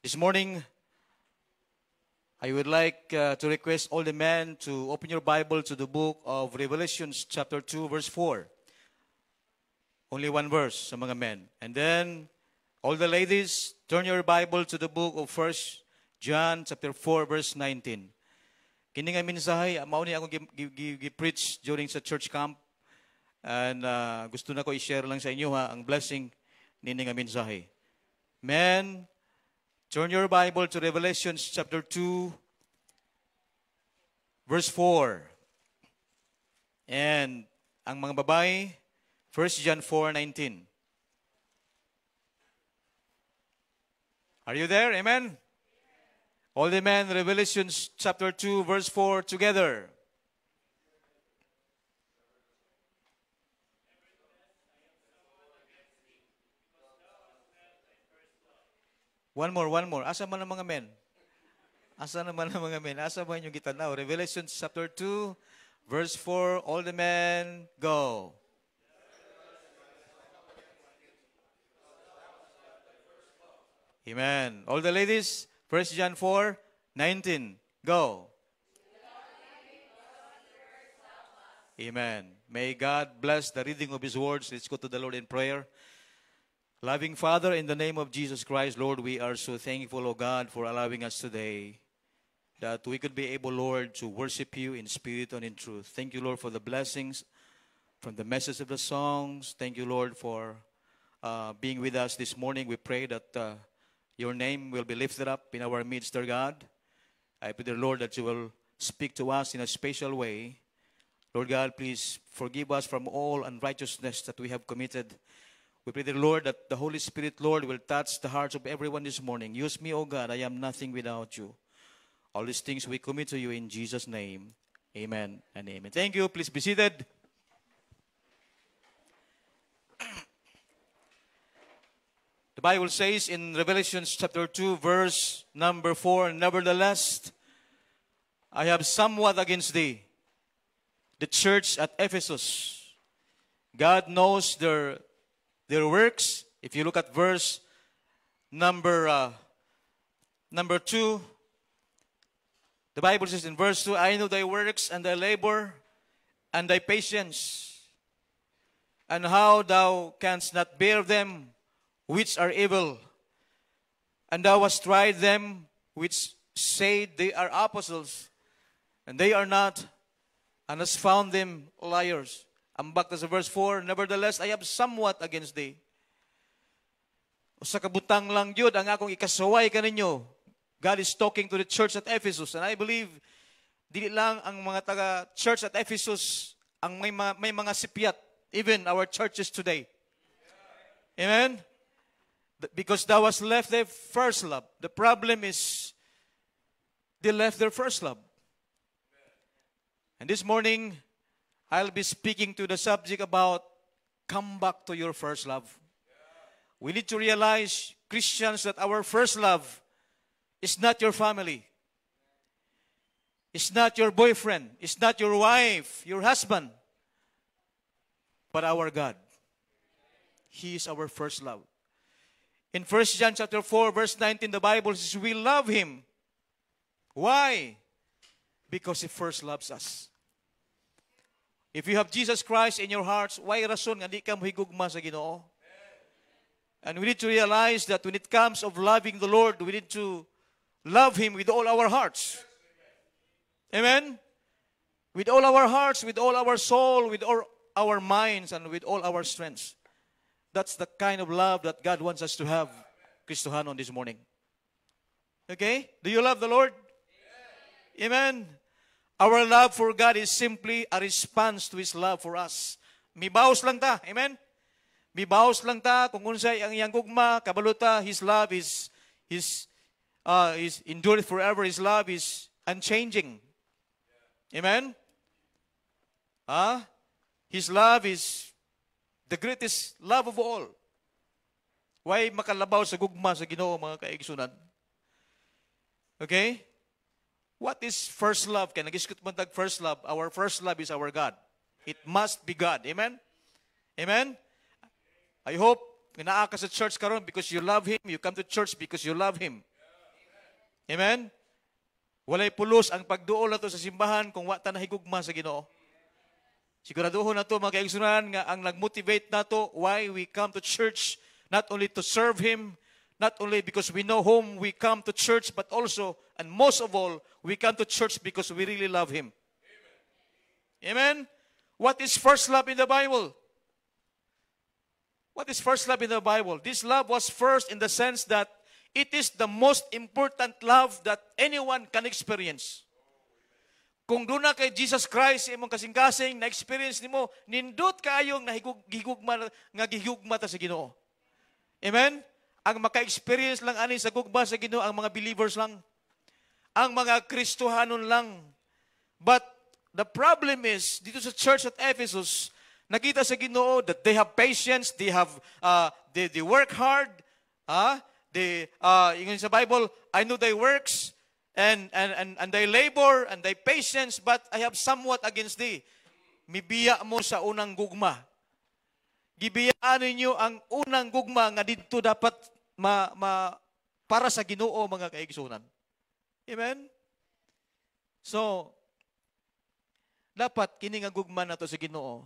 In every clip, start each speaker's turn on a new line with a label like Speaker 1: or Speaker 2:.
Speaker 1: This morning, I would like to request all the men to open your Bible to the book of Revelation chapter 2, verse 4. Only one verse sa mga men. And then, all the ladies, turn your Bible to the book of 1 John chapter 4, verse 19. Kini nga mensahe, mao ni ako gi-preach during sa church camp. And gusto na ko i-share lang sa inyo ang blessing nini nga mensahe. Men, turn your Bible to Revelation chapter 2, verse 4. And ang mga babae, 1 John 4:19. Are you there? Amen? All the men, Revelation chapter 2, verse 4 together. One more. Asa man ang mga men? Asa naman ang mga men? Asa man yung gitanaw? Revelation chapter 2, verse 4. All the men, go. Amen. All the ladies, 1 John 4:19. Go. Amen. May God bless the reading of His words. Let's go to the Lord in prayer. Loving Father, in the name of Jesus Christ, Lord, we are so thankful, O God, for allowing us today that we could be able, Lord, to worship You in spirit and in truth. Thank You, Lord, for the blessings from the message of the songs. Thank You, Lord, for being with us this morning. We pray that Your name will be lifted up in our midst, dear God. I pray, dear Lord, that You will speak to us in a special way. Lord God, please forgive us from all unrighteousness that we have committed. We pray, dear Lord, that the Holy Spirit, Lord, will touch the hearts of everyone this morning. Use me, O God. I am nothing without You. All these things we commit to You in Jesus' name. Amen and amen. Thank you. Please be seated. The Bible says in Revelation chapter 2, verse number 4, Nevertheless, I have somewhat against thee, the church at Ephesus. God knows their works. If you look at verse number 2, the Bible says in verse 2, I know thy works and thy labor and thy patience, and how thou canst not bear them which are evil, and thou hast tried them which say they are apostles, and they are not, and hast found them liars. I'm back to verse 4. Nevertheless, I have somewhat against thee. Sa kabutang lang yun ang akong ikasaway kaninyo. God is talking to the church at Ephesus. And I believe, dili lang ang mga taga-church at Ephesus ang may mga sipiat. Even our churches today. Amen? Because thou hast left their first love. The problem is, they left their first love. And this morning, I'll be speaking to the subject about come back to your first love. We need to realize, Christians, that our first love is not your family. It's not your boyfriend. It's not your wife, your husband. But our God. He is our first love. In 1 John chapter 4, verse 19, the Bible says, we love Him. Why? Because He first loves us. If you have Jesus Christ in your hearts, why rason nga di ka mohigugma sa Ginoo? And we need to realize that when it comes of loving the Lord, we need to love Him with all our hearts. Amen? With all our hearts, with all our soul, with all our minds, and with all our strengths. That's the kind of love that God wants us to have, Kristohanon, this morning. Okay? Do you love the Lord? Amen? Our love for God is simply a response to His love for us. Mibaos lang ta. Amen? Mibaos lang ta. Kung unsay ang iyang gugma, kabaluta, His love is endured forever. His love is unchanging. Amen? His love is the greatest love of all. Why makalabaw sa gugma sa Ginoo, mga kaigsunan? Okay? What is first love? Kaya nag-iskut man tag first love. Our first love is our God. It must be God. Amen? Amen? I hope naa ka sa church karon because you love Him. You come to church because you love Him. Amen? Walay pulos ang pagduol nato sa simbahan kung wa ta nahigugma sa Ginoo. Siguraduhon nato mga kaigsunan nga ang nag-motivate nato why we come to church, not only to serve Him, not only because we know whom we come to church, but also, and most of all, we come to church because we really love Him. Amen? What is first love in the Bible? What is first love in the Bible? This love was first in the sense that it is the most important love that anyone can experience. Kung doon na kay Jesus Christ, imong kasing-kasing, na-experience nimo, nindot kayong gihugma ta sa Ginoo. Amen? Ang maka-experience lang ani sa gugma sa Ginoo, ang mga believers lang. Ang mga Kristohanon lang. But the problem is, dito sa church at Ephesus, nakita sa Ginoo that they have patience, they work hard, yung sa Bible, I know thy works, and thy labor, and thy patience, but I have somewhat against thee. Mibiya mo sa unang gugma. Gibiyaan ninyo ang unang gugma nga dito dapat para sa Ginoo mga kaigsunan. Amen? So, dapat kini nga gugma nato sa Ginoo,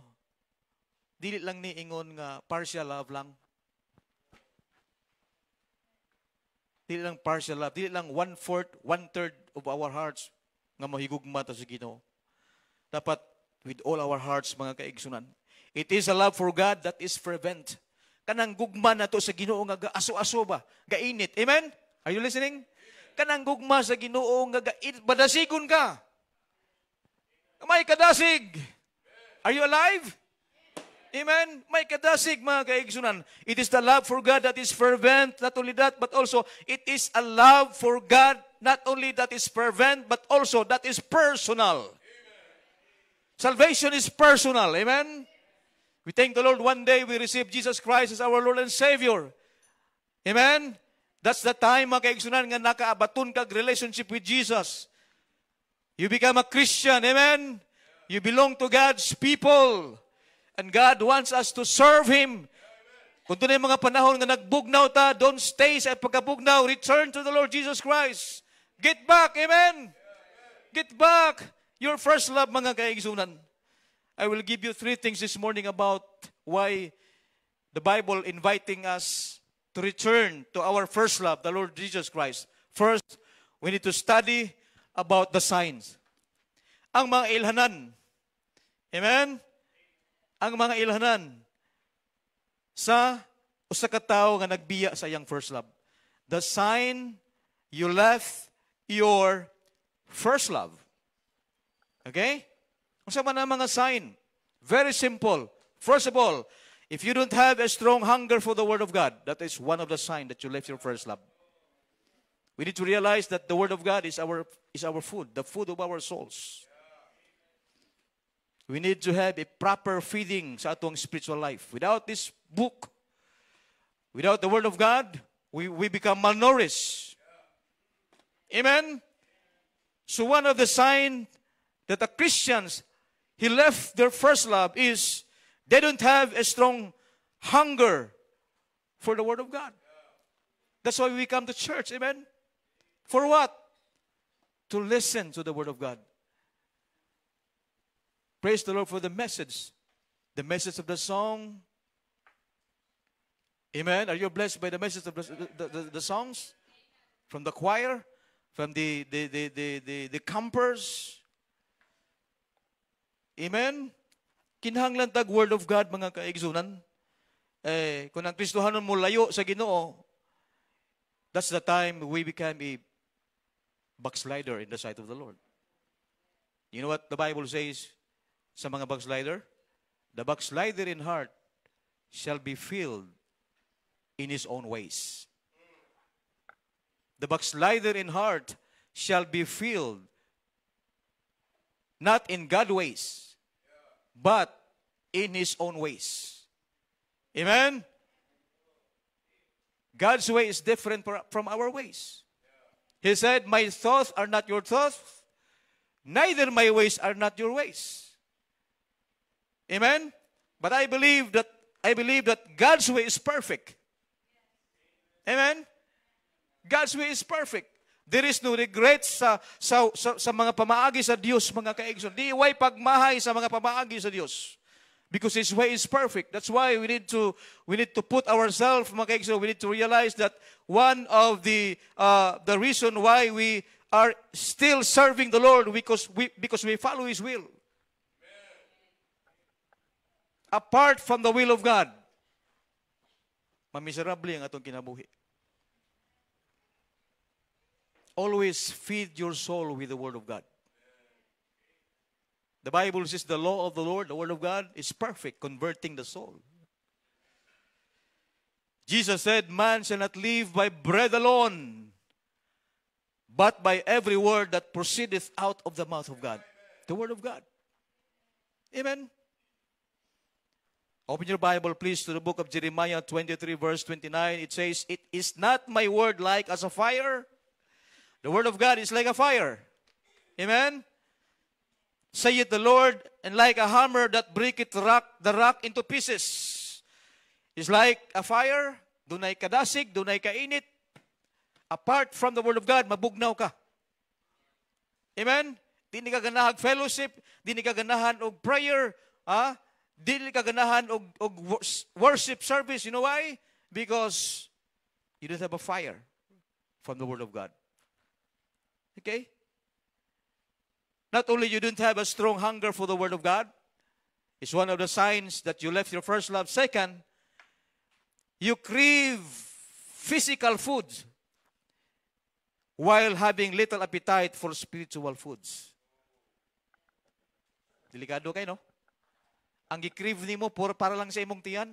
Speaker 1: dili lang ni ingon nga partial love lang. Dili lang partial love. Dili lang 1/4, 1/3 of our hearts nga mahigugma ta sa Ginoo. Dapat with all our hearts, mga kaigsunan. It is a love for God that is fervent. Kanang gugma na to sa Ginoo nga aso-aso ba? Gainit. Amen? Are you listening? Kanang gugma sa Ginoo nga gainit. Badasigon ka. May kadasig. Are you alive? Amen? May kadasig, mga kaigsunan. It is the love for God that is fervent. Not only that, but also, it is a love for God, not only that is fervent, but also that is personal. Amen. Salvation is personal. Amen? We thank the Lord one day we receive Jesus Christ as our Lord and Savior. Amen? That's the time, mga kaigsunan, nga nakaabaton kag relationship with Jesus. You become a Christian. Amen? You belong to God's people. And God wants us to serve Him. Kung doon yung mga panahon nga nagbugnaw ta, don't stay sa pagkabugnaw. Return to the Lord Jesus Christ. Get back. Amen? Get back. Your first love, mga kaigsunan. I will give you 3 things this morning about why the Bible inviting us to return to our first love, the Lord Jesus Christ. First, we need to study about the signs. Ang mga ilhanan. Amen? Ang mga ilhanan sa usa ka tawo nga nagbiya sa iyang first love. The sign you left your first love. Okay? Unsa man ang mga sign? Very simple. First of all, if you don't have a strong hunger for the Word of God, that is one of the signs that you left your first love. We need to realize that the Word of God is our food, the food of our souls. We need to have a proper feeding sa atong spiritual life. Without this book, without the Word of God, we become malnourished. Amen? So one of the signs that the Christians, he left their first love is they don't have a strong hunger for the Word of God. That's why we come to church. Amen? For what? To listen to the Word of God. Praise the Lord for the message. The message of the song. Amen. Are you blessed by the message of the songs? From the choir? From the campers? Amen. Kinahanglan tag Word of God, mga kaigsunan. Kung ang Kristohanon mo layo sa Ginoo, that's the time we become a backslider in the sight of the Lord. You know what the Bible says sa mga backslider? The backslider in heart shall be filled in his own ways. The backslider in heart shall be filled not in God's ways, but in his own ways. Amen? God's way is different from our ways. He said, my thoughts are not your thoughts, neither my ways are not your ways. Amen? But I believe that God's way is perfect. Amen? God's way is perfect. There is no regret sa mga pamaagi sa Diyos, mga kaigsoon. Di way pagmahay sa mga pamaagi sa Diyos. Because His way is perfect. That's why we need to put ourselves, mga kaigsoon, we need to realize that one of the reason why we are still serving the Lord because we follow His will. Apart from the will of God, mamiserable ang atong kinabuhi. Always feed your soul with the Word of God. The Bible says the law of the Lord, the Word of God, is perfect, converting the soul. Jesus said, man shall not live by bread alone, but by every word that proceedeth out of the mouth of God. The Word of God. Amen. Open your Bible, please, to the book of Jeremiah 23, verse 29. It says, it is not my word like as a fire. The Word of God is like a fire. Amen? Saith the Lord, and like a hammer that breaketh the rock into pieces. It's like a fire, dunay kadasig, dunay kainit. Apart from the Word of God, mabugnaw ka. Amen? Di ni ka ganahan fellowship, di ni ka ganahan og prayer, di ni ka ganahan og worship service. You know why? Because you don't have a fire from the Word of God. Okay? Not only you don't have a strong hunger for the Word of God, it's one of the signs that you left your first love. Second, you crave physical food while having little appetite for spiritual foods. Delikado kayo, no? Ang gi-crave nimo para lang sa imong tiyan.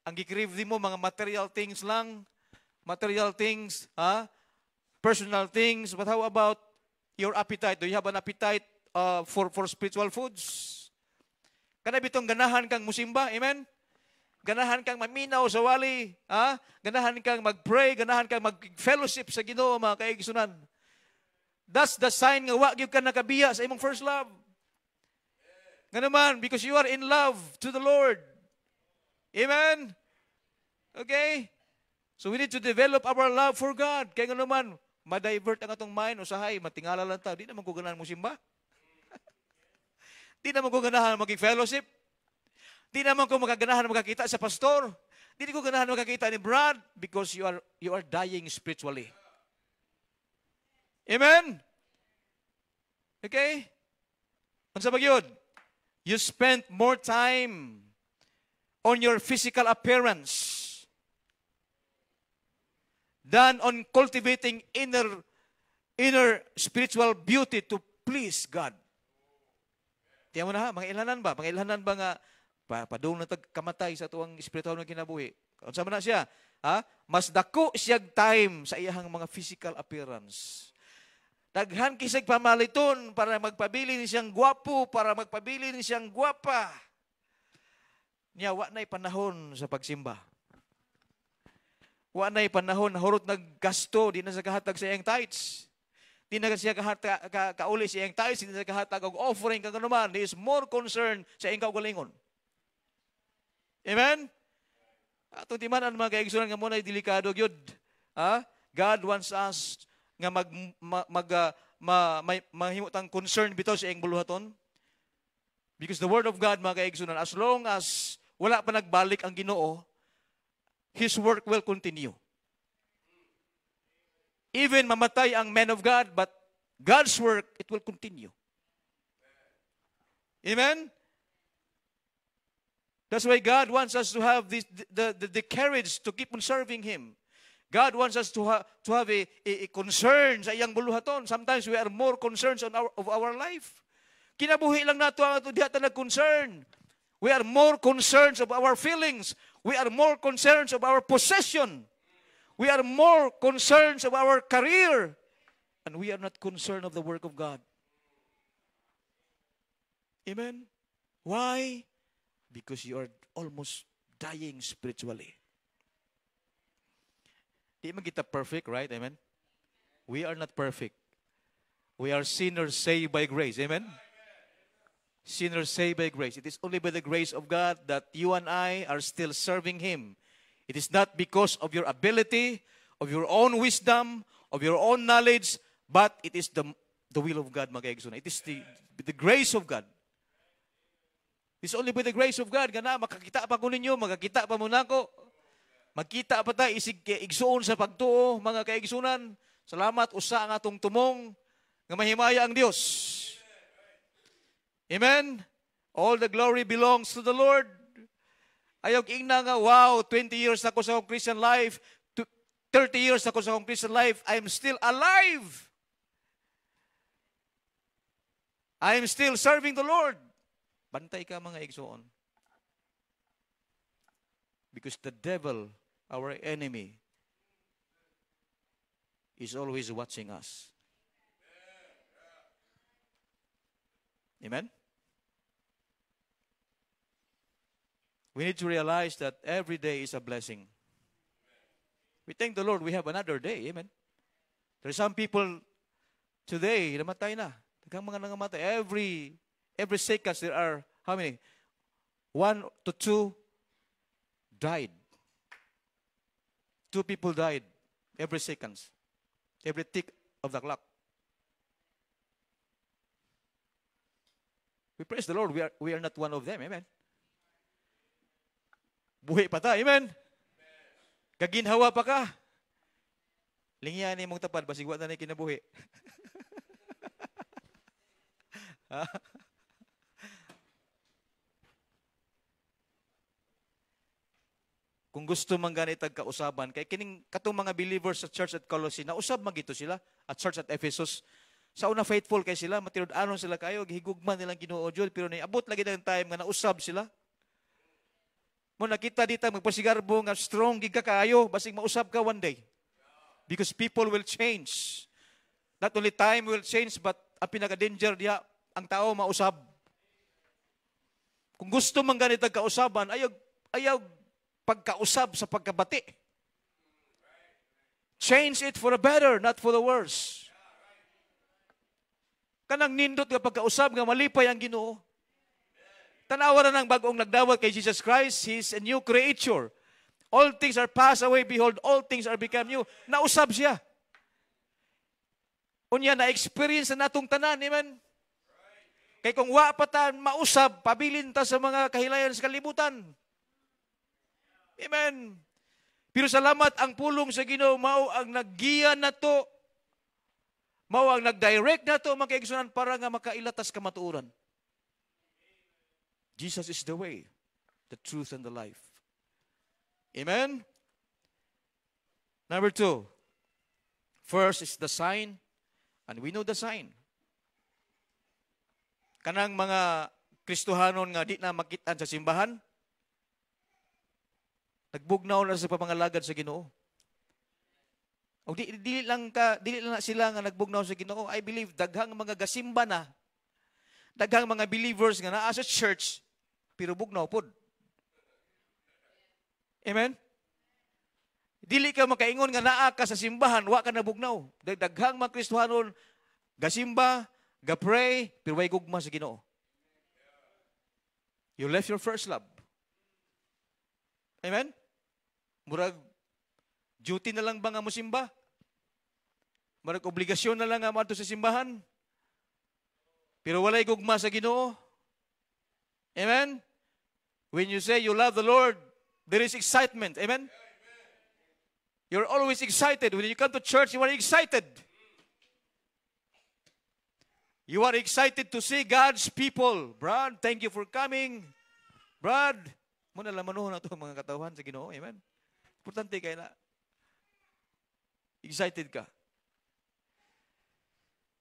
Speaker 1: Ang gi-crave nimo mga material things lang, material things, personal things. But how about your appetite? Do you have an appetite for spiritual foods? Kana bitong ganahan kang musimba, amen? Ganahan kang maminaw sa wali, ganahan kang mag-pray, ganahan kang mag-fellowship sa Ginoo, mga kaigsunan. That's the sign nga wa gyud ka nakabiya sa imong first love. Nga naman, because you are in love to the Lord. Amen? Okay? So we need to develop our love for God. Kaya nga naman, ma-divert ang atong mind, usahay, matingala lang tayo. Di naman ko ganahan mo simba. Di naman ko ganahan mag-fellowship. Di naman ko magaganahan magkakita sa pastor. Di ko ganahan magkakita ni Brad because you are dying spiritually. Amen? Okay? Unsa ba gyud? You spend more time on your physical appearance than on cultivating inner spiritual beauty to please God. Tiyan mo na ha, mga ilhanan ba nga, padung na kamatay sa tuwang spiritual na kinabuhi. Kung saan na siya, mas dako siyag time sa iyahang mga physical appearance. Daghan kisag pamaliton para magpabili ni siyang gwapo, para magpabili ni siyang gwapa. Niya, wa na'y panahon sa pagsimba. Wa na'y panahon, hurot naggasto, di na sa kahatag sa iyang tithes. Di na siya kauli sa iyang tithes, di na sa kahatag og offering kang anuman. He is more concerned sa iyang kaugalingon. Amen? Atong timanan mga kaigsunan nga muna ay delikado gyud. God wants us nga mahimutang concern bitaw sa iyang buluhaton. Because the Word of God, mga kaigsunan, as long as wala pa nagbalik ang Ginoo, His work will continue. Even mamatay ang man of God, but God's work, it will continue. Amen? That's why God wants us to have the courage to keep on serving Him. God wants us to have a concern sa iyang buluhaton. Sometimes we are more concerned of our life. Kinabuhi lang nato ang ito diha nag-concern. We are more concerned of our feelings. We are more concerned of our possession. We are more concerned of our career. And we are not concerned of the work of God. Amen? Why? Because you are almost dying spiritually. Di man kita perfect, right? Amen? We are not perfect. We are sinners saved by grace. Amen? Sinners saved by grace. It is only by the grace of God that you and I are still serving Him. It is not because of your ability, of your own wisdom, of your own knowledge, but it is the will of God, mga kaigsunan. It is the grace of God. It's only by the grace of God. Gana, makakita pa ko ninyo, makakita pa muna ko. Magkita pa tayo, isig igsuon sa pagtuo, mga kaigsunan. Salamat, usa ang atong tumong, nga mahimaya ang Diyos. Amen? All the glory belongs to the Lord. Ayaw ingna nga, wow, 20 years na ko sa akong Christian life, 30 years na ko sa akong Christian life, I am still alive. I am still serving the Lord. Bantay ka, mga igsoon. Because the devil, our enemy, is always watching us. Amen? We need to realize that every day is a blessing. We thank the Lord we have another day. Amen? There are some people today, namatay na. Daghang mga nangamatay. Every seconds there are, how many? 1 to 2 died. 2 people died every seconds. Every tick of the clock. We praise the Lord. We are not one of them. Amen? Buhi pa ta. Amen? Kaginhawa pa ka. Lingyan ni mong tapad. Basig wala na kinabuhi. Kung gusto man ganitag kausaban, kay kining katong mga believers sa church at Colossae, nausab magito sila at church at Ephesus. Sa una faithful kay sila, matirod-anon sila kayo, gihigugman nilang Ginoo Dios, pero niabot lagi ng time nga nausab sila. Mo nakita dito magpasigarbo nga strong gid ka kayo, basig mausab ka one day. Because people will change. Not only time will change, but ang pinaka-danger diya, ang tao mausab. Kung gusto man ganitag kausaban, ayaw pagkausab sa pagkabati. Change it for the better, not for the worse. Kanang nindot nga pagkausab nga malipay ang Ginoo. Tanawa na ng bagong nagdawat kay Jesus Christ, He is a new creature. All things are passed away, behold, all things are become new. Nausab siya. Unya na-experience na natong tanan, amen? Kay kung wa pa ta mausab, pabilin ta sa mga kahilayan sa kalibutan. Amen. Pero salamat ang pulong sa Ginoo mao ang naggiya nato. Mao ang nagdirect nato mga kaigsunan para nga makailatas kamatuoran. Jesus is the way, the truth, and the life. Amen? Number 2. First is the sign, and we know the sign. Kanang mga Kristohanon nga di na makitaan sa simbahan, nagbugnaw na sa pamangalagad sa Ginoo. O dili lang na sila nga nagbugnaw sa Ginoo. I believe daghang mga gasimba na, daghang mga believers nga naa sa church, pero bugnaw pod. Amen? Dili ka makaingon nga naa ka sa simbahan, wa ka nabugnaw. Daghang mga Kristohanon, gasimba, ga-pray, pero way gugma sa Ginoo. You left your first love. Amen? Murag, duty na lang ba nga mo simba? Murag, obligasyon na lang nga mo sa simbahan? Pero walay gugma sa Ginoo. Amen? When you say you love the Lord, there is excitement. Amen? You're always excited. When you come to church, you are excited. You are excited to see God's people. Brad, thank you for coming. Brad, muna lang manuhon na ito mga katawan sa Ginoo. Amen? Importante kayo na. Excited ka.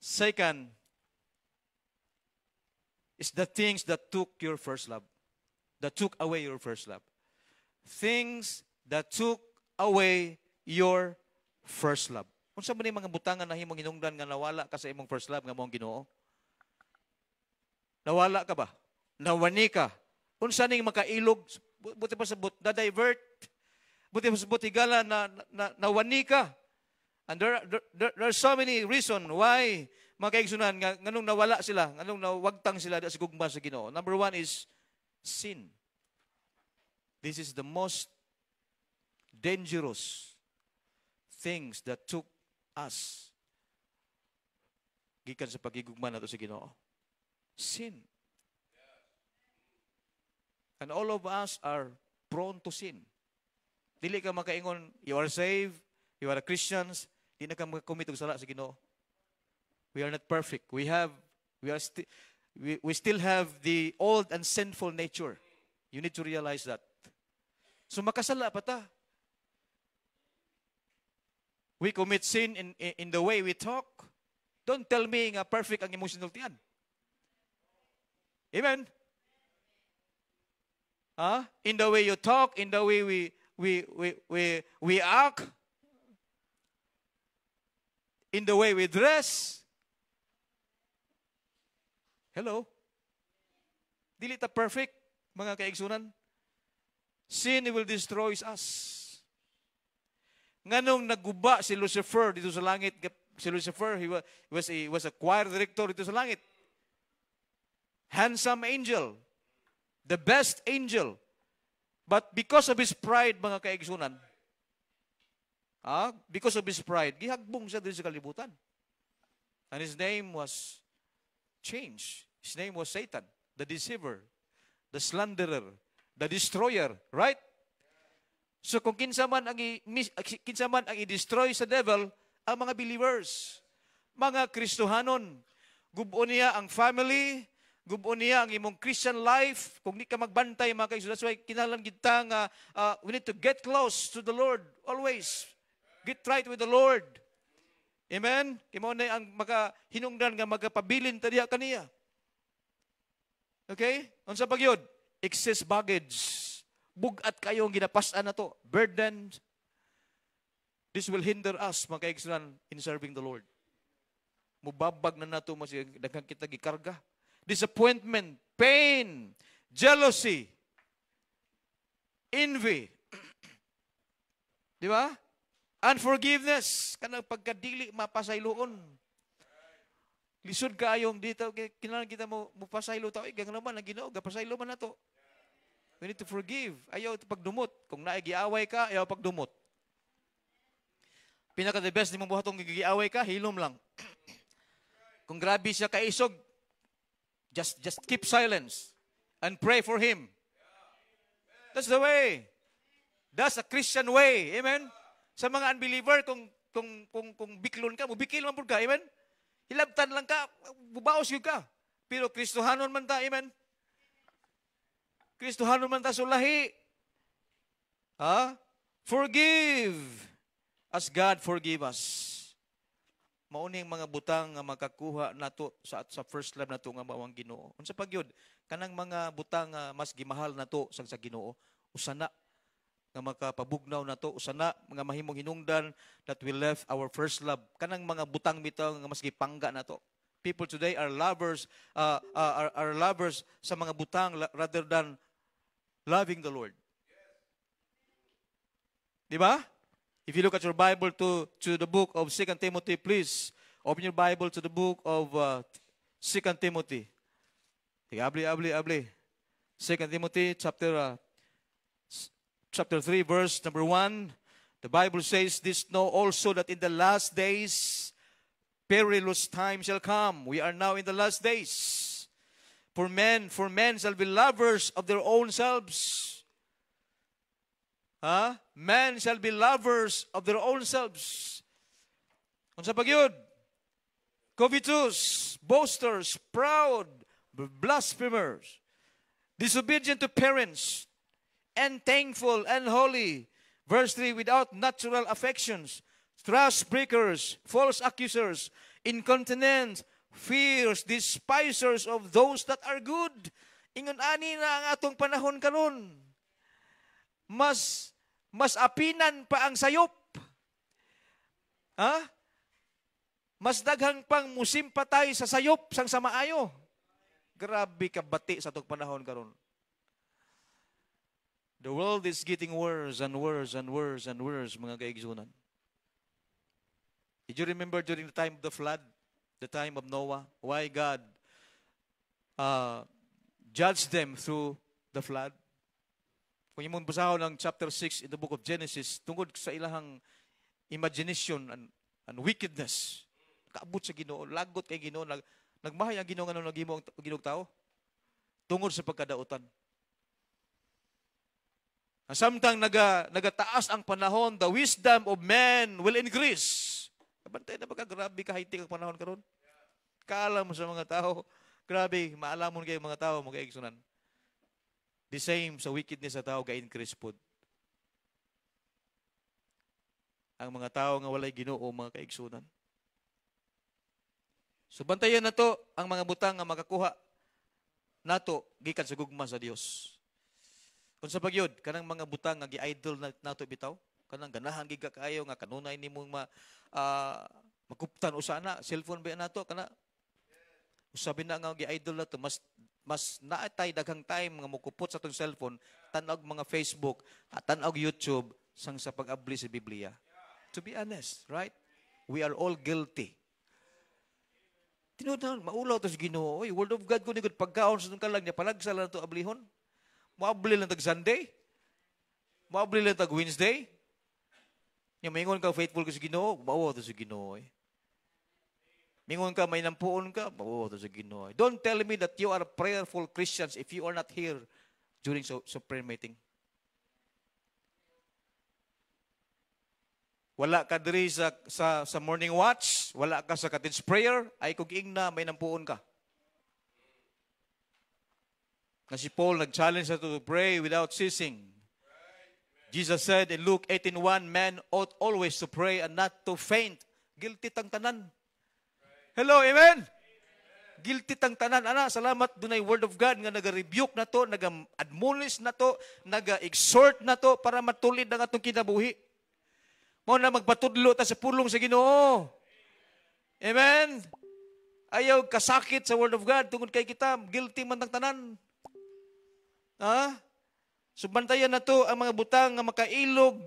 Speaker 1: Second, is the things that took your first love. That took away your first love. Things that took away your first love. Kung saan ba ni mga butangan na himong hinungdan nga nawala ka sa imong first love nga mong Ginoo? Nawala ka ba? Nawani ka? Kung saan ning makailog, buti pa sa na-divert, buti pa sa butigala na nawani ka. And there are so many reasons why mga kaigsunan nga nganong nawala sila, nganong nawagtang sila sa gugma sa Ginoo. Number 1 is sin. This is the most dangerous things that took us gikan sa pagigugma nato sa Ginoo. Sin. And all of us are prone to sin. Dili ka makaingon, you are saved, you are Christians, di na ka makakomit og sala sa Ginoo. We are not perfect. We still have the old and sinful nature. You need to realize that. So makasala pa ta. We commit sin in the way we talk. Don't tell me nga perfect ang emotional tiyan. Amen? In the way you talk, in the way we act, in the way we dress. Hello? Dili ta perfect, mga kaigsunan. Sin will destroy us. Nganong naguba si Lucifer dito sa langit. Si Lucifer, he was a choir director dito sa langit. Handsome angel. The best angel. But because of his pride, mga kaigsunan, because of his pride, gihagbong siya dito sa kalibutan. And his name was changed. His name was Satan, the deceiver, the slanderer, the destroyer, right? So kung kinsa man ang i-destroy sa devil, ang mga believers, mga Kristohanon, gubon niya ang family, gubon niya ang imong Christian life. Kung di ka magbantay, mga kaigsunan, that's why kinahanglan kita nga we need to get close to the Lord always. Get right with the Lord. Amen? Imo na ang makahinungdan nga magapabilin ta diha kaniya. Okay? Unsa pa gyud? Excess baggage. Bugat kayo ang ginapas-an na to. Burden. This will hinder us, mga kaigsunan, in serving the Lord. Mubabag na nato, daghang kita gikarga. Disappointment, pain, jealousy, envy. Di ba? Unforgiveness. Kanang pagkadili, mapasayloon. Lisod kaayong dito, kinahanglan kita mo pasaylo tao, gang naman, ang Ginoo, pasaylo man na to. We need to forgive. Ayaw ito pagdumot. Kung naigiaway ka, ayaw pagdumot. Pinaka-the best, di mong buhatong gigiaway ka, hilom lang. Kung grabe siya kaisog, just keep silence and pray for him. That's the way. That's a Christian way. Amen? Sa mga unbeliever, kung biklon ka, mubikil man po ka. Amen? Hilabtan lang ka, bubaos yun ka. Pero Kristohanon man ta. Amen? Kristohanon man ta sulahi. Forgive as God forgive us. Mauning mga butang nga makakuha nato sa first love nato nga mawang Ginoo. Unsa pa gyud kanang mga butang nga mas gimahal nato sa Ginoo, usana nga makapabugnaw nato, usana mga mahimong hinungdan that we left our first love. Kanang mga butang bitaw nga mas gipangga nato. People today are lovers sa mga butang rather than loving the Lord. Di ba? If you look at your Bible to the book of 2 Timothy, please open your Bible to the book of 2 Timothy. Abli. 2 Timothy chapter 3, verse number 1. The Bible says, "This know also that in the last days perilous time shall come." We are now in the last days. For men shall be lovers of their own selves. Men shall be lovers of their own selves. Unsa pa gyud? Covetous, boasters, proud, blasphemers, disobedient to parents, unthankful, unholy. Verse 3, without natural affections, trust breakers, false accusers, incontinent, fierce, despisers of those that are good. Ingon ani na ang atong panahon karon. Mas apinan pa ang sayop. Mas daghang pang musimpatay sa sayop sang samaayo. Grabe ka bati sa atong panahon karon. The world is getting worse and worse and worse and worse, mga kaigsunan. Did you remember during the time of the flood? The time of Noah, why God judged them through the flood. Kung yung basahon ng chapter 6 in the book of Genesis, tungkol sa ilahang imagination and wickedness. Kaabot sa Ginoo, lagot kay Ginoo, nagmahay ang Ginoo ngano naghimo ang Ginoong tao tungod sa pagkadautan. Samtang nagataas ang panahon, the wisdom of men will increase. Kabantay na baka grabe ka high-tech ang panahon karon. Kaalam mo sa mga tao, grabe, maalamon kayo mga tao, mga igsunan. The same sa wickedness sa tao, ga-increase po. Ang mga tao nga walay Ginoo, mga kaigsunan. So bantayan na to ang mga butang nga makakuha nato gikan sa gugma sa Dios. Kung sa pagyod, kanang mga butang nga gi-idol nato bitaw, kanang ganahan giga kaayo nga kanunay nimong magkuptan usa na cellphone ba nato kana usabi na nga gi-idol nato mas naatay daghang time nga mukupot sa tong cellphone, tan-og mga Facebook, at tan-og YouTube sang sa pag-abli sa Biblia. To be honest, right? We are all guilty. Tinuod maulaw to sa Ginoo. Oy, Word of God ko ni gud pagkaon sa tong kalag niya palagsal na to ablihon. Moabli lang tag Sunday. Moabli lang tag Wednesday. Nya mingon ka faithful ka sa Ginoo, mao to sa Ginoo. Mingon ka may nampuon ka, mao to sa Ginoo. Don't tell me that you are prayerful Christians if you are not here during prayer meeting. Wala ka diri sa morning watch, wala ka sa cottage prayer, ay kung ingna, may nampuon ka. Na si Paul nag-challenge sa to pray without ceasing. Jesus said in Luke 18:1, man ought always to pray and not to faint. Guilty tang tanan. Hello, amen? Guilty tang tanan. Ana, salamat dunay word of God nga naga-rebuke na to, naga-admonish na to, naga-exhort na to para matulid ang atong kinabuhi. Mo na magpatudlo ta sa pulong sa Ginoo. Amen? Ayaw kasakit sa Word of God tungod kay kita, guilty man tang tanan. Ha? Subantayan na to ang mga butang nga makailog,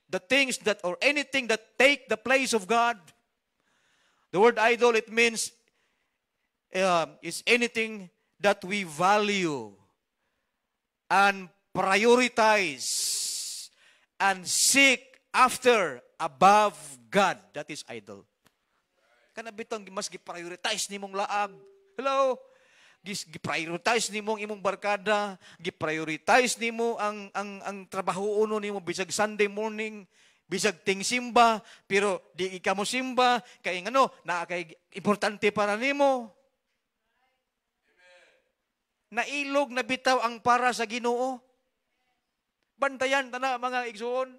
Speaker 1: the things that or anything that take the place of God. The word idol, it means is anything that we value and prioritize and seek after, above God. That is idol. Kanabitang mas gi-prioritize nimong laag. Hello? Gi-prioritize nimong imong barkada, gi-prioritize nimo ang trabaho uno nimo bisag Sunday morning, bisag ting simba, pero di ika mo simba kay ngano, naa kay importante para nimo. Nailog na bitaw ang para sa Ginoo. Bantayan tana mga igsuon.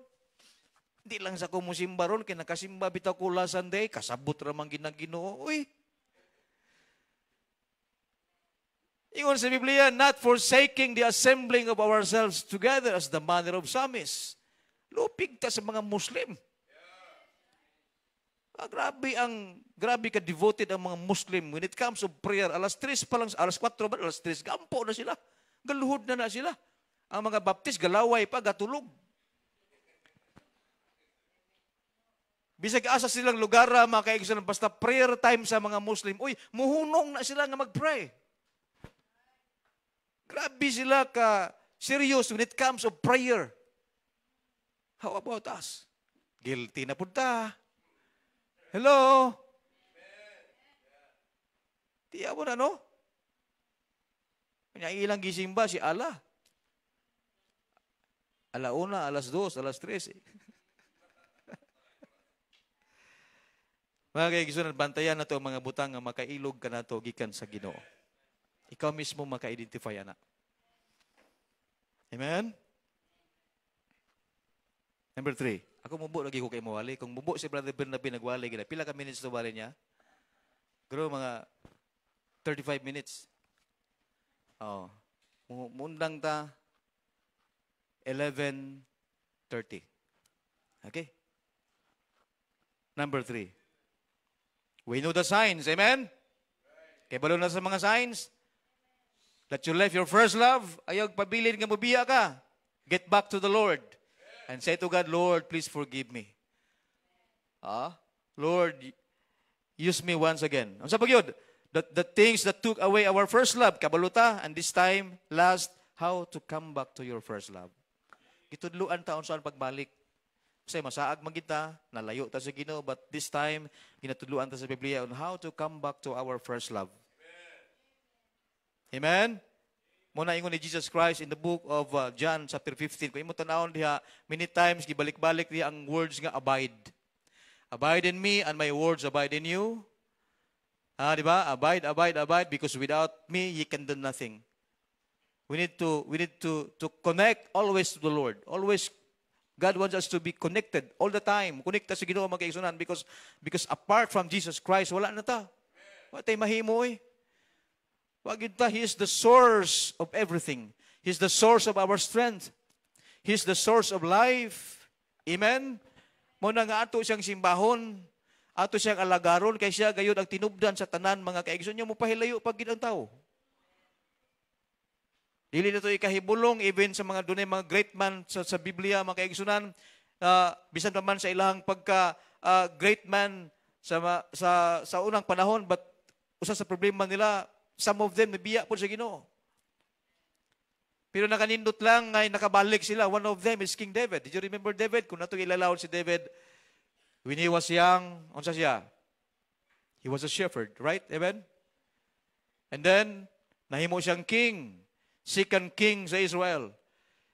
Speaker 1: Di lang sa kumusimba ron, kaya nakasimba bitaw ko last Sunday, kasabot ramang ginagginoo. Uy! Ingon sa Biblia, not forsaking the assembling of ourselves together as the manner of some is. Lupig ta sa mga Muslim. Grabe ka devoted ang mga Muslim. When it comes to prayer, alas 3 pa lang, alas 4 ba, alas 3, gampo na sila. Galuhod na sila. Ang mga Baptist, galaway pa, gatulog. Bisag asa silang lugar, mga kaigsunan, basta prayer time sa mga Muslim, uy, muhunong na sila nga mag-pray. Grabe sila ka serious when it comes to prayer. How about us? Guilty na punta. Hello? Tiya mo na, no? Kanya ilang gising ba si Allah? Alauna, alas 2, alas 3. Mga kaigsunan, bantayan na to mga butang nga makailog ka na to gikan sa Ginoo. Ikaw mismo maka-identify na. Amen? Number 3. Ako mubo lagi ko kay mawali. Kung mubo si Brother Bernabe nagwali, pila ka minutes to wali niya? Garo mga 35 minutes. Oh. Mundang ta 11:30. Okay? Number 3. We know the signs. Amen? Kaya balo na sa mga signs. That you left your first love. Ayaw pabilin nga mabiya ka. Get back to the Lord. And say to God, Lord, please forgive me. Lord, use me once again. Ang sabi yun, the things that took away our first love, kabaluta, and this time, last, how to come back to your first love. Gitudluan taon saan pagbalik. Kasi masaag man kita, nalayo ta sa Ginoo, but this time, ginatudluan ta sa Biblia on how to come back to our first love. Amen? Muna ingon ni Jesus Christ in the book of John chapter 15. Kung imo tanawon diha, many times gibalik-balik diha ang words nga abide. Abide in me and my words abide in you. Di ba? Abide, abide, abide, because without me ye can do nothing. We need to connect always to the Lord. Always God wants us to be connected all the time. Connected sa Ginoo mga kaigsunan because apart from Jesus Christ, wala na ta. Wala tayo mahimo eh. Wagid ta, He is the source of everything. He is the source of our strength. He is the source of life. Amen? Muna nga ato siyang simbahon, ato siyang alagaron, kay siya gayon ang tinubdan sa tanan mga kaigsunan niya mo pahilayo pag ginang tao. Dili na ito ikahibulong, even sa mga dunay mga great man sa Biblia, mga kaigsunan, bisan pa man sa ilahang pagka great man sa unang panahon, but usa sa problema nila, some of them nabiya po sa Ginoo. Pero nakanindot lang ngay nakabalik sila. One of them is King David. Did you remember David? Kung nato ilalawon si David, when he was young, unsa siya? He was a shepherd, right? Amen? And then, nahimo siyang king. Second king sa Israel.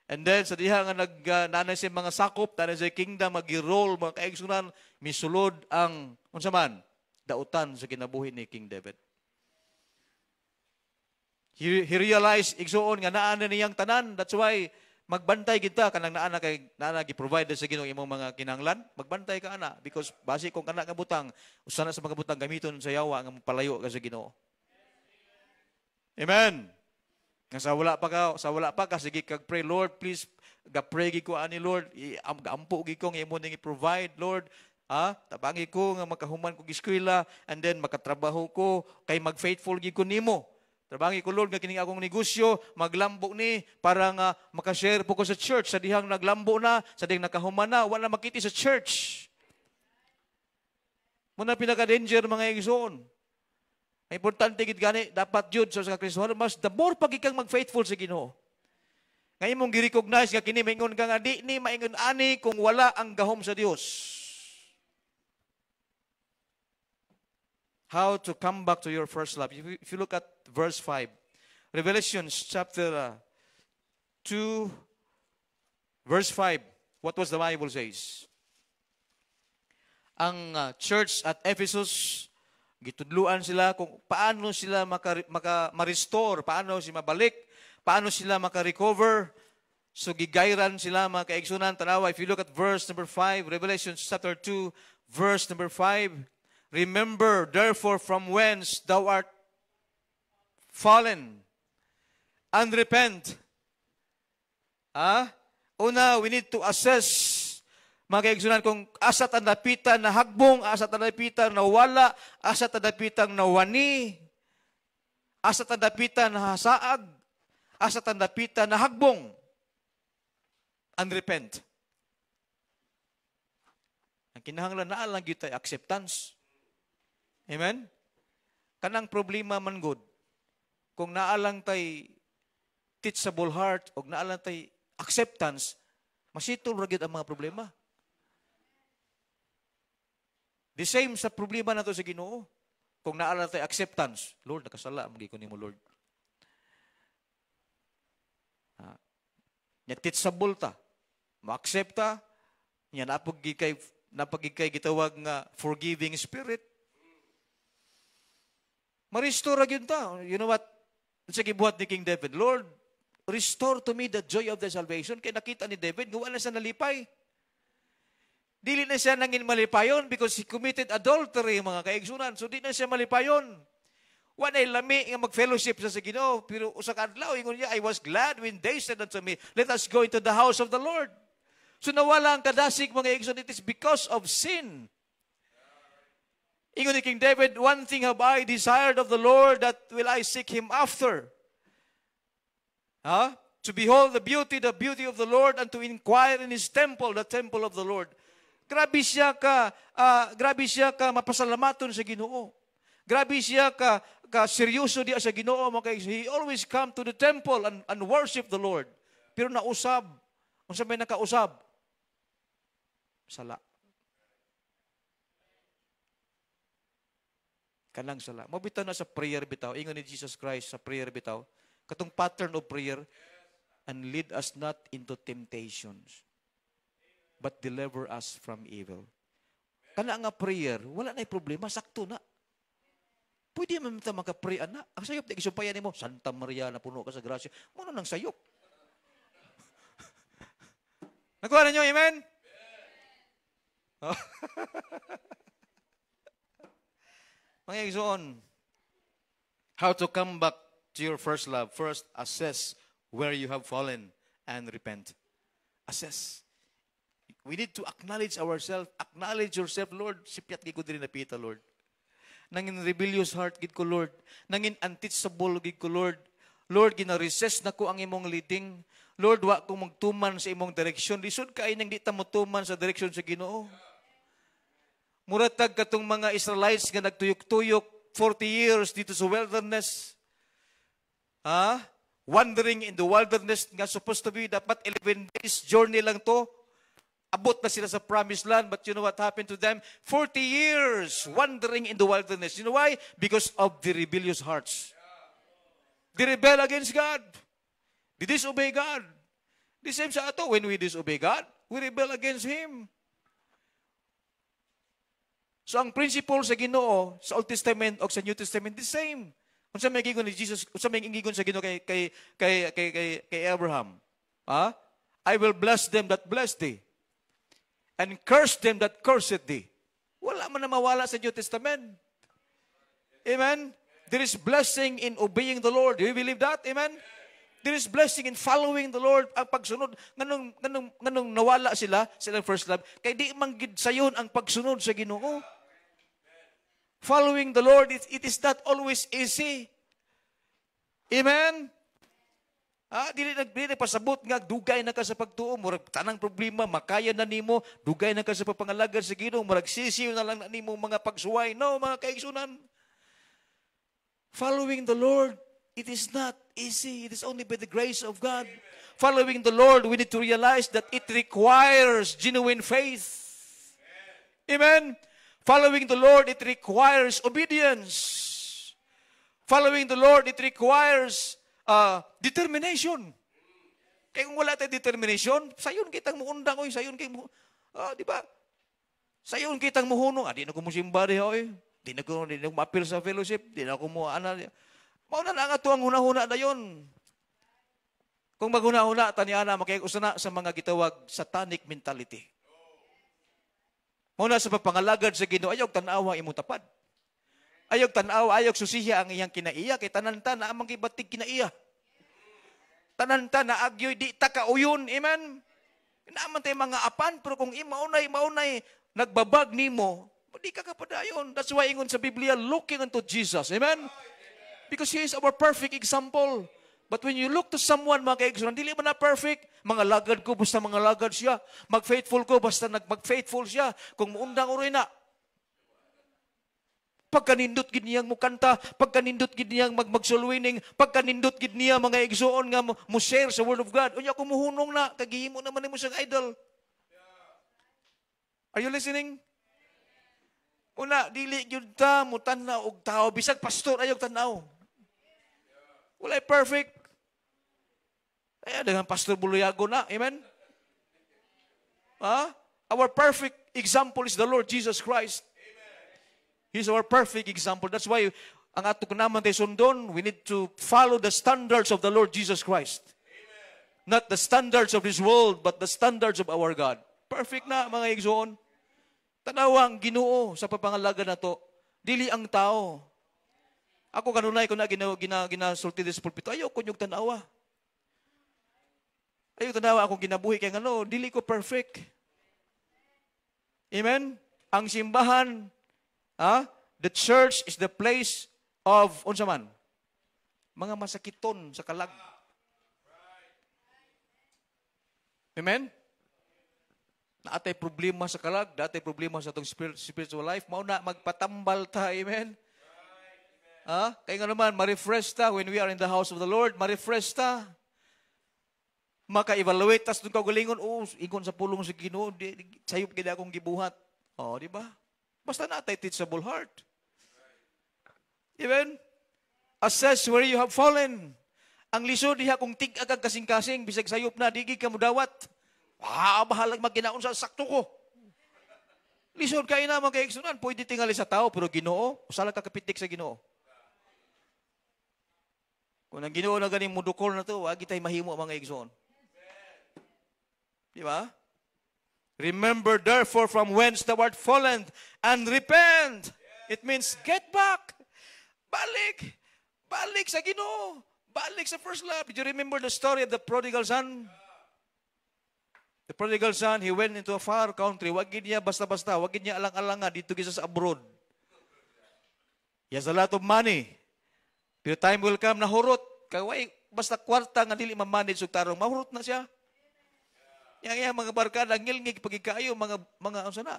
Speaker 1: And then, sa diha nga nanay siya mga sakop, nanay siya kingdom, mag-roll, mga kaigsunan, misulod ang, unsa man, dautan sa kinabuhi ni King David. He realized, igsuon nga naa na niyang tanan. That's why, magbantay kita, kanang naana gi-provide sa Ginoo imong mga kinahanglan, magbantay ka ana. Because, base kung kana ka butang, usana sa mga butang gamiton sa yawa, nga palayo ka sa Ginoo. Amen. Sa wala pa ka, sige kag pray, Lord, please, ga-pray ko ani, Lord, ampo ko nga imo ning i-provide, Lord, tabangi ko nga makahuman ko giskwela, and then makatrabaho ko, kay mag-faithful gid ko nimo. Trabangi ko, Lord, nga kining akong negosyo, maglambo ni, para nga makashare po ko sa church, sa dihang naglambo na, sa dihang nakahuman na, wala makiti sa church. Muna pinaka-danger mga igsoon. Importante gid gani dapat jud sa Kristohanon mas the more pag ikang mag-faithful sa Ginoo. Ngay imong gi-recognize nga kini maingon ka nga di ni maingon ani kung wala ang gahom sa Dios. How to come back to your first love. If you look at verse 5, Revelation chapter 2 verse 5, what was the Bible says? Ang church at Ephesus, gitudluan sila kung paano sila ma-restore, paano sila mabalik, paano sila maka-recover. So gigayran sila mga kaigsunan. Tanawa, if you look at verse number 5, Revelation chapter 2, verse number 5, remember therefore from whence thou art fallen, and repent. Una, we need to assess mga kaigsunan, kung asa tanapitan na hagbong, asa tanapitan na wala, asa tanapitan na wani, asa tanapitan na hasaag, asa tanapitan na hagbong, and repent. Ang kinahanglan na lang gyud tay acceptance. Amen? Kanang problema man good, kung naalang tay teachable heart, o naalang tay acceptance, masitol ra gyud ang mga problema. The same sa problema nato sa Ginoo. Kung naala tayo acceptance, Lord, nakasala, magi ko nimo, Lord. Teachable ta, ma-accept ta, nya napagigkay gitawag nga forgiving spirit. Ma-restore gyud ta. You know what? Sa gibuhat ni King David, Lord, restore to me the joy of the salvation. Kaya nakita ni David, nga wala sa nalipay. Dili na siya nangin malipayon because he committed adultery, mga kaigsunan. So di na siya malipayon. Wanay lami nga mag-fellowship sa Ginoo, pero usa ka adlaw ingon niya, I was glad when they said unto me, let us go into the house of the Lord. So nawala ang kadasig, mga kaigsunan, it is because of sin. Ingon ni King David, one thing have I desired of the Lord, that will I seek Him after. To behold the beauty of the Lord, and to inquire in His temple, the temple of the Lord. Grabe siya ka mapasalamaton sa Ginoo. Grabe siya ka seryoso diya sa Ginoo. He always come to the temple and worship the Lord. Pero nausab. Unsa may nakausab? Sala. Kanang sala. Mabitaw na sa prayer bitaw. Ingon ni Jesus Christ sa prayer bitaw. Katong pattern of prayer, and lead us not into temptations, but deliver us from evil. Kana nga prayer, wala na'y problema, sakto na. Pwede man ta maka-pray ana. Ang sayop di gisumpayan nimo, Santa Maria na puno ka sa grasya. Muna nang sayop. Nakuha na nyo, amen? Oh. Mga igsoon, how to come back to your first love. First, assess where you have fallen and repent. Assess. We need to acknowledge ourselves. Acknowledge yourself, Lord. Sipyat gid ko diri napita, Lord. Nangin rebellious heart gid ko, Lord. Nangin unteachable gid ko, Lord. Lord, gina-resist na ko ang imong leading. Lord, wa ko magtuman sa imong direksyon. Lisod ka ay nang di ta motuman sa direksyon sa Ginoo. Muratag katong mga Israelites nga nagtuyok-tuyok 40 years dito sa wilderness. Wandering in the wilderness nga supposed to be dapat 11 days journey lang to. Abot na sila sa promised land, but you know what happened to them? 40 years wandering in the wilderness. You know why? Because of the rebellious hearts. They rebel against God. They disobey God. The same sa ato, when we disobey God, we rebel against Him. So ang principle sa Ginoo, sa Old Testament o sa New Testament, the same. Kung sa may gigon ni Jesus, kung sa may gigon sa Ginoo kay Abraham, I will bless them that bless thee, and curse them that cursed thee. Wala man na mawala sa New Testament. Amen? There is blessing in obeying the Lord. Do you believe that? Amen? There is blessing in following the Lord. Ang pagsunod, nganong nawala silang first love, kay di manggid sayon ang pagsunod sa Ginoo. Following the Lord, it is not always easy. Amen? Dili pasabot nga, dugay na ka sa pagtuo, murag tanang problema, makaya na nimo, dugay na ka sa papangalagad sa Ginoo, murag sisiw na lang na nimo mga pagsuway. No, mga kaigsunan. Following the Lord, it is not easy. It is only by the grace of God. Amen. Following the Lord, we need to realize that it requires genuine faith. Amen. Following the Lord, it requires obedience. Following the Lord, it requires determination. Kaya kung wala tayong determination, sayon kitang muundang, oy, sayon kitang di ba? Sayon kitang muhunong, di na ko musimba di oy. Di na ko ma-appeal sa fellowship, di na ko mo mauna na nga ito ang huna-huna na yun. Kung maghuna-huna, taniana, makikusana sa mga gitawag satanic mentality. Mauna sa papangalagad sa Ginoo, ayog tanawa imong tapad. Ayog tanawa, ayog susiya ang iyang kinaiya, kay tananta na amang kibatig kinaiya. Tananta na agyoy, di takauyon, amen? Naaman tayo mga apan, pero kung maunay, nagbabag nimo, di ka kapadayon. That's why ingon sa Biblia, looking unto Jesus, amen? Because He is our perfect example. But when you look to someone, mga kaigsunan, dili man na perfect. Mga lagad ko, basta mga lagad siya. Mag-faithful ko, basta mag-faithful siya. Kung muundang uroy na. Pagkanindot gid niyang mukanta, pagkanindot gid niyang mag-soul-winning, pagkanindot gid niya mga igsuon nga mo share sa Word of God. Unya ko muhunong na, kagihimo naman nimo siyang idol. Are you listening? Una, dili gyud ta mo tanaw og tao, bisag pastor ayog tanaw. Walay perfect. Ay dengan Pastor Buluyago na, amen? Our perfect example is the Lord Jesus Christ. He's our perfect example. That's why ang ato kunaman tayo sundon, we need to follow the standards of the Lord Jesus Christ. Not the standards of this world, but the standards of our God. Perfect na, mga igsoon. Tanawa ang Ginoo sa papangalaga na to. Dili ang tao. Ako kanunay ko na ginasulti sa pulpito. Ayaw ko yung tanawa. Ayaw tanawa akong ginabuhi kaya dili ko perfect. Amen? Ang simbahan, the church is the place of, unsa man? Mga masakiton sa kalag. Amen? Naatay problema sa kalag, naatay problema sa itong spiritual life, mauna magpatambal ta, amen? Kaya nga naman, ma-refresh ta when we are in the house of the Lord, ma-refresh ta. maka-evaluate, tas doon kagalingon, ingon sa pulong sa Ginoo, sayop gid akong gibuhat. Di ba? Basta natay teachable heart. Amen? Assess where you have fallen. Ang lisod diha kung tig-agag kasing-kasing, bisag sayop na, di ka mudawat. Bahalag magkinaon sa sakto ko. Lisod kayo naman kay igsunan, pwede tingali sa tao, pero Ginoo, usala ka kapitik sa Ginoo. Kung ang Ginoo na ganing mudukol na to, wag itay mahimo mga igsoon. Di ba? Remember therefore from whence thou art fallen and repent. It means get back. Balik. Balik sa Ginoo. Balik sa first love. Did you remember the story of the prodigal son? The prodigal son, he went into a far country. Wag niya basta-basta. Wag niya alang-alanga dito kisa sa abroad. He has a lot of money. Pero time will come na hurot. Kaway, basta kwarta nga dili ma-manage og tarong, mahurot na siya. Yang mga barkada, ngilngig pagikayo, mga ano na?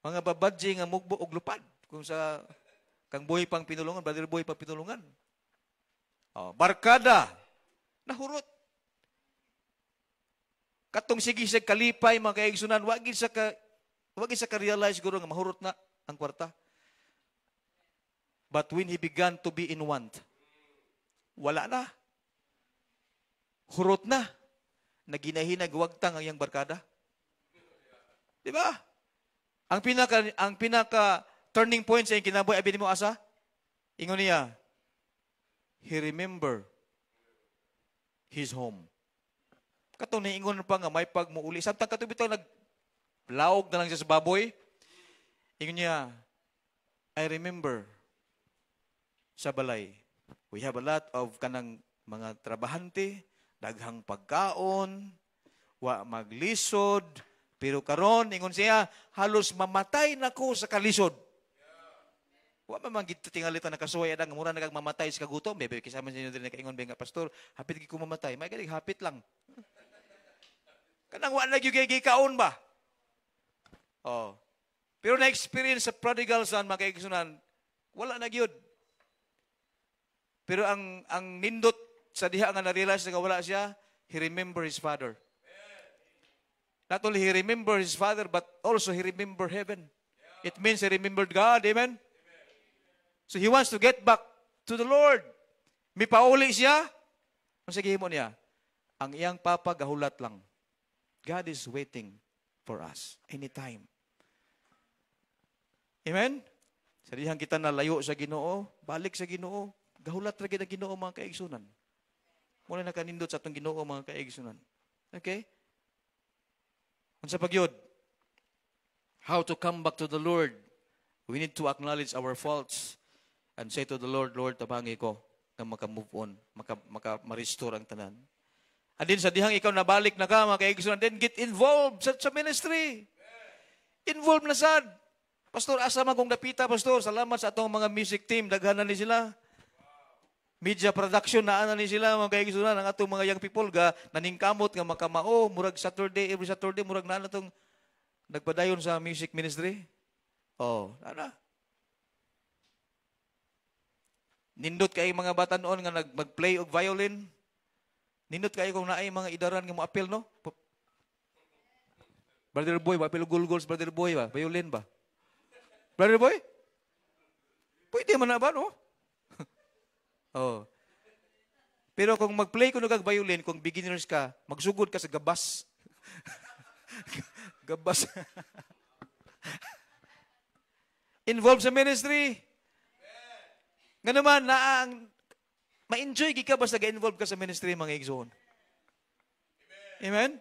Speaker 1: Mga babadji nga mugbo og lupad. Kung sa kang buhay pang pinulungan, brother buhay pang pinulungan. Barkada, nahurot. Katong sige sa kalipay, mga kaigsunan, wagin sa ka-realize guro nga mahurot na ang kwarta. But when he began to be in want, wala na. Hurot na. Naginahinag wagtang ang iyang barkada. Di ba? Ang pinaka turning point sa iyong kinabuhi, abin mo asa? Ingon niya, he remember his home. Katong niingon pa nga may pagmuuli. Samtang katubito naglaog na lang siya sa baboy. Ingon niya, I remember sa balay. We have a lot of kanang mga trabahante, daghang pagkaon, wa maglisod, pero karon ingon siya, halos mamatay na ko sa kalisod. Wa man tingalita na kasuway adang mura nagmamatay sa kagutom. Bebe kisama sa inyo din nakaingon ba nga pastor, hapit gi ko mamatay. May galing hapit lang. Kanang wa na gyud kaon ba? Pero na experience sa prodigal son makaigsunan, wala na gyud. Pero ang nindot sa diha nga na-realize nga wala siya, he remember his father. Not only he remember his father, but also he remember heaven. It means he remembered God. Amen? So he wants to get back to the Lord. May pauli siya. Ang sige mo niya, ang iyang papa gahulat lang. God is waiting for us anytime. Amen? Sa dihang kita nalayo sa Ginoo, balik sa Ginoo, gahulat lagi na Ginoo mga kaigsunan. Muna nakanindot sa atong Ginoo mga kaigsunan. Okay? Unsa pagyod? How to come back to the Lord? We need to acknowledge our faults and say to the Lord, Lord, tabangi ko na maka-move on, ma-restore ang tanan. And then sa dihang ikaw nabalik na ka mga kaigsunan, then get involved sa ministry. Involved na sad. Pastor, asa man kong napita, Pastor. Salamat sa atong mga music team. Daghanan ni sila. Media production na ni sila mga kaigsunan ang atong mga young people ga naningkamot nga makamao murag Saturday every Saturday murag na tong nagpadayon sa music ministry. Ana. Nindot kay mga bata noon nga mag-play og violin. Nindot kay kung naay mga idaran nga mo-appeal no. Brother Boy, appeal gulgols Brother Boy ba? Violin ba? Brother Boy? Pwede man na ba no? Pero kung mag-play ko nagag violin, kung beginners ka, magsugod ka sa gabas. Gabas. Involved sa ministry. Nga naman, ma-enjoy ka basta ga-involve ka sa ministry, mga igsoon. Amen?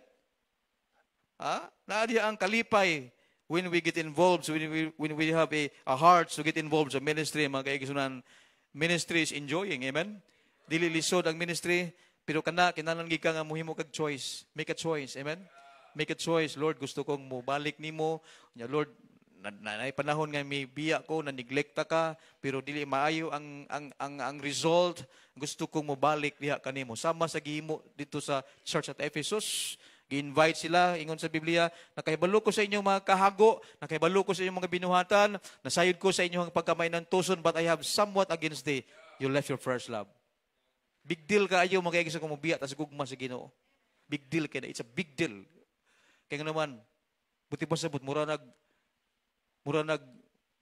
Speaker 1: Naadiya ang kalipay when we get involved, when we have a heart to get involved sa ministry, mga kaigsunan. Ministry is enjoying, amen? Dili lisod ang ministry, pero kinahanglan ka nga muhimo kag choice. Make a choice, amen? Make a choice. Lord, gusto kong mubalik nimo. Lord, na panahon nga may biya ko, na-neglecta ka, pero dili maayo ang result. Gusto kong mubalik diha kanimo. Sama sa gihimo dito sa church at Ephesus. Gi-invite sila, ingon sa Biblia, nakahibalo ko sa inyong mga kahago, nakahibalo ko sa inyong mga binuhatan, nasayod ko sa inyong pagkamay ng tuson, but I have somewhat against thee. You left your first love. Big deal kaayo magayag sa kumubiya tas gugma sa Ginoo. Big deal kay na, it's a big deal. Kaya naman buti pa sabot mura nag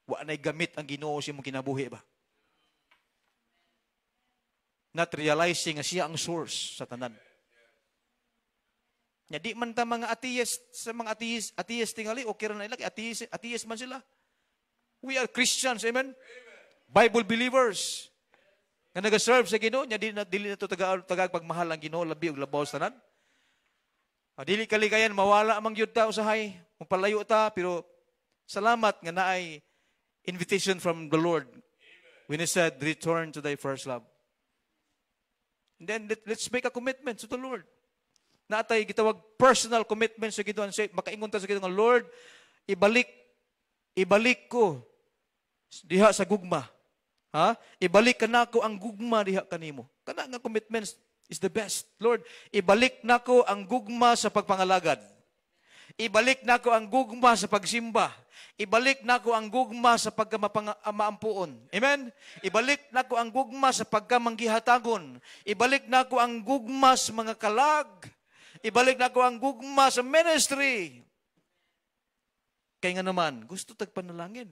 Speaker 1: wa nay gamit ang Ginoo sa imong kinabuhi ba. Not realizing nga siya ang source sa tanan. Nya di man ta mga atheist sa mga atheist tingali okay ra na ila atheist man sila. We are Christians, amen. Bible believers. Nga nag-serve sa Ginoo nya dili na to tagag pagmahal ang Ginoo labi og labaw sa tanan. Dili kalikayan mawala mang gyud ta usahay, palayo ta pero salamat nga naay invitation from the Lord. When He said, return to thy first love. And then let's make a commitment to the Lord. Natay gitawag personal commitment sa Ginoo. Makaingon ta sa Ginoo nga, Lord, ibalik ko diha sa gugma. Ha? Ibalik ka nako ang gugma diha kanimo. Kana nga commitments is the best. Lord, ibalik nako ang gugma sa pagpangalagad. Ibalik nako ang gugma sa pagsimba. Ibalik nako ang gugma sa pagkamaaampuon. Amen? Ibalik nako ang gugma sa pagkamanggihatagon. Ibalik nako ang gugma sa mga kalag. Ibalik nako ang gugma sa ministry. Kaya nga naman, gusto tagpanalangin.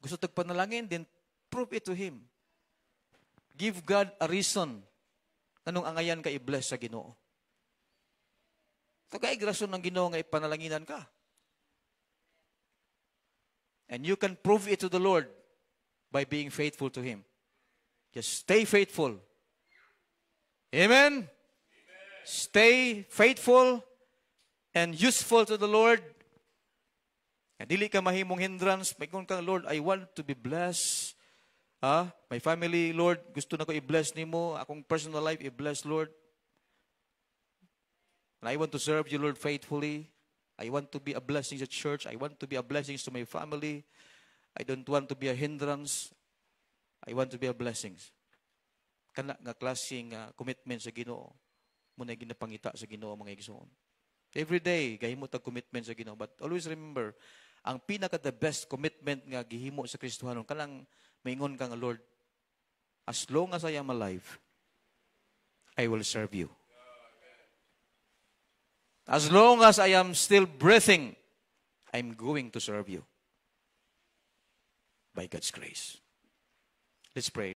Speaker 1: Gusto tagpanalangin, then prove it to Him. Give God a reason. Anong angayan ka i-bless sa Ginoo? Tagaig rason ng Ginoo nga ipanalanginan ka. And you can prove it to the Lord by being faithful to Him. Just stay faithful. Amen? Stay faithful and useful to the Lord. And dili ka mahimong hindrance. Mayroon kang, Lord, I want to be blessed. My family, Lord, gusto na ko i-bless nimo. Akong personal life, i-bless, Lord. And I want to serve you, Lord, faithfully. I want to be a blessing to church. I want to be a blessing to my family. I don't want to be a hindrance. I want to be a blessing. Kana nga klaseng commitment sa Ginoo. Muna ginapangita sa Ginoo mga igsoon. Every day, gahimo tag commitment sa Ginoo. But always remember, ang pinaka the best commitment nga gihimo sa Kristohanon, kanang maingon ka nga, Lord, as long as I am alive, I will serve you. As long as I am still breathing, I'm going to serve you. By God's grace. Let's pray.